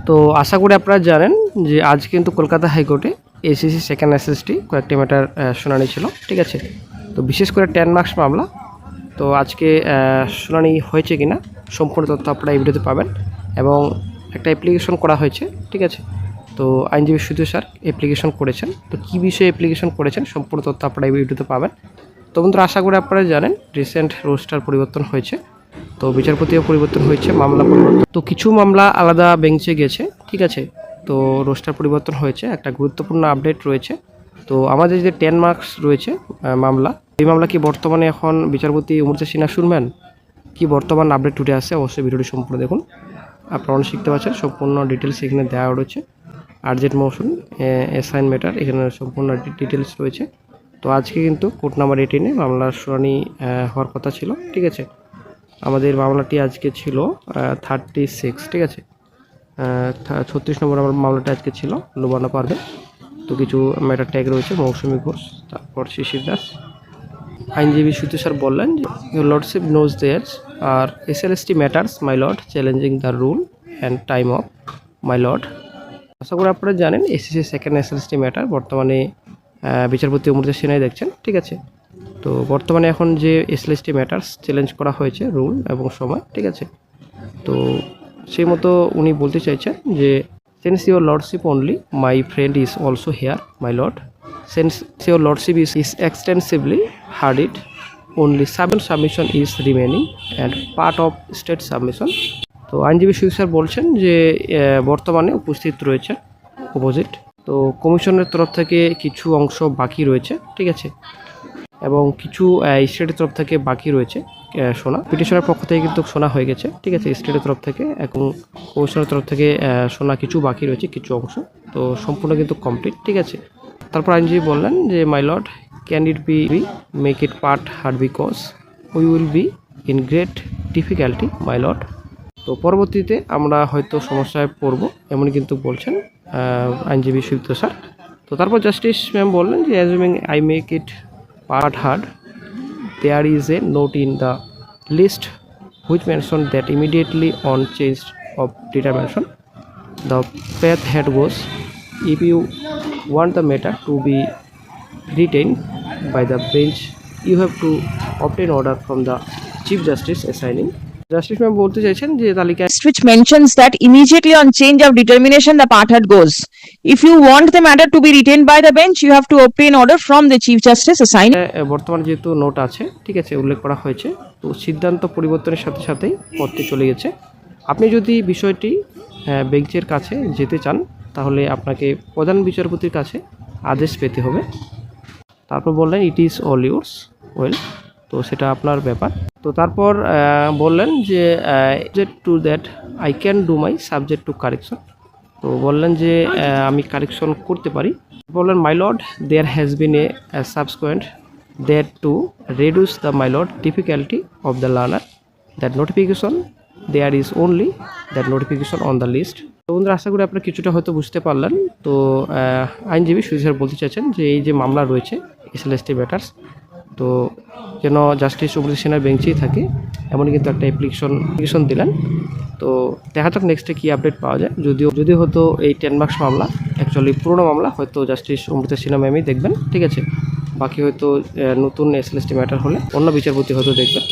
তো আশা করি আপনারা জানেন যে আজ কিন্তু কলকাতা হাইকোর্টে এসিসি সেকেন্ড এসএসটি কয়েকটি ম্যাটার শুনানি ছিল, ঠিক আছে। তো বিশেষ করে 10 মার্কস মামলা। তো আজকে শুনানি হয়েছে কিনা সম্পূর্ণ তথ্য আপনারা এই ভিডিওতে পাবেন, এবং একটা অ্যাপ্লিকেশন করা হয়েছে, ঠিক আছে। তো আইনজীবী সুধীর স্যার অ্যাপ্লিকেশন করেছেন, তো কী বিষয়ে অ্যাপ্লিকেশন করেছেন সম্পূর্ণ তথ্য আপনারা এই ভিডিওতে পাবেন। তো বন্ধুরা, আশা করি আপনারা জানেন রিসেন্ট রোস্টার পরিবর্তন হয়েছে, তো বিচারপতিও পরিবর্তন হয়েছে, মামলা পরিবর্তন, তো কিছু মামলা আলাদা বেঞ্চে গেছে, ঠিক আছে। তো রোস্টার পরিবর্তন হয়েছে, একটা গুরুত্বপূর্ণ আপডেট রয়েছে। তো আমাদের যে 10 মার্কস রয়েছে মামলা, এই মামলা কি বর্তমানে এখন বিচারপতি অমৃতা সিনহা শুনবেন, কি বর্তমান আপডেট উঠে আসছে, অবশ্যই ভিডিওটি সম্পূর্ণ দেখুন। আপনারা অনেক শিখতে পারছেন, সম্পূর্ণ ডিটেলস এখানে দেওয়া রয়েছে। আর্জেন্ট মোশন, অ্যাসাইন ম্যাটার, এখানে সম্পূর্ণ ডিটেলস রয়েছে। তো আজকে কিন্তু কোর্ট নাম্বার 18-এ মামলার শুনানি হওয়ার কথা ছিল, ঠিক আছে। আমাদের মামলাটি আজকে ছিল 36, ঠিক আছে। 36 নম্বর আমার মামলাটা আজকে ছিল লুবানা পারভেন। তো কিছু ম্যাটার ট্যাগ রয়েছে, মৌসুমী ঘোষ, তারপর শিশির দাস। আইনজীবী সুধীর স্যার বললেন যে your lordship knows there are SLST matters my lord challenging the rule and time of my lord. আশা করি আপনারা জানেন এসএসসি সেকেন্ড এসএলএসটি ম্যাটার বর্তমানে বিচারপতি অমৃতা সিনহাই দেখছেন, ঠিক আছে। তো বর্তমানে এখন যে এসএলএসটি ম্যাটার্স চ্যালেঞ্জ করা হয়েছে রুল এবং সময়, ঠিক আছে। তো সেই মতো উনি বলতে চাইছেন যে since your lordship only my friend is also here my lord, since your lordship is extensively heard it only submission is remaining and part of state submission। তো আইনজীবী সুধীর স্যার বলছেন যে বর্তমানে উপস্থিত রয়েছে অপোজিট, তো কমিশনের তরফ থেকে কিছু অংশ বাকি রয়েছে, ঠিক আছে, এবং কিছু স্টেটের তরফ থেকে বাকি রয়েছে শোনা। পিটিশনের পক্ষ থেকে কিন্তু শোনা হয়ে গেছে, ঠিক আছে, স্টেটের তরফ থেকে, এবং কমিশনের তরফ থেকে শোনা কিছু বাকি রয়েছে, কিছু অংশ। তো সম্পূর্ণ কিন্তু কমপ্লিট, ঠিক আছে। তারপর আইনজীবী বললেন যে my lord can it be make it part hard because we will be in great difficulty my lord. তো পরবর্তীতে আমরা হয়তো সমস্যায় পড়ব, এমনই কিন্তু বলছেন আইনজীবী সুদীপ্ত স্যার। তো তারপর জাস্টিস ম্যাম বললেন যে assuming I make it part heard there is a note in the list which mention that immediately on change of determination the path head goes if you want the matter to be retained by the bench you have to obtain order from the chief justice assigning। Justice ma'am বলতে চাইছেন যে তালিকায় which mentions that immediately on change of determination the part head goes. If you want the matter to be retained by the bench, you have to obtain order from the chief justice assigning। বর্তমানে যেহেতু note আছে, ঠিক আছে, উল্লেখ করা হয়েছে, তো সিদ্ধান্ত পরিবর্তনের সাথে সাথেই পথটি চলে গেছে। আপনি যদি বিষয়টি বেঞ্চের কাছে যেতে চান তাহলে আপনাকে প্রধান বিচারপতির কাছে আদেশ পেতে হবে। তারপর বললেন it is all yours well, তো সেটা আপনার ব্যাপার। তো তারপর বললেন যে subject to that I can do my subject to correction, তো বললেন যে আমি কারেকশন করতে পারি। বললেন my lord there has been a subsequent that to reduce the my lord difficulty of the learner that notification there is only that notification on the list. তো বন্ধুরা, আশা করি আপনারা কিছুটা হয়তো বুঝতে পারলেন। তো আইনজীবী সুধীর স্যার বলতে চাইছেন যে এই যে মামলা রয়েছে এসএলএসটি ম্যাটার্স, তো যেন জাস্টিস অমৃতা সিনহার বেঞ্চেই থাকে, এমনই কিন্তু একটা অ্যাপ্লিকেশন দিলেন। তো দেখা যাক নেক্সটে কী আপডেট পাওয়া যায়। যদিও হয়তো এই 10 মার্কস মামলা অ্যাকচুয়ালি পুরোনো মামলা, হয়তো জাস্টিস অমৃতা সিনহা ম্যামই দেখবেন, ঠিক আছে। বাকি হয়তো নতুন এসএলএসটি ম্যাটার হলে অন্য বিচারপতি হয়তো দেখবেন।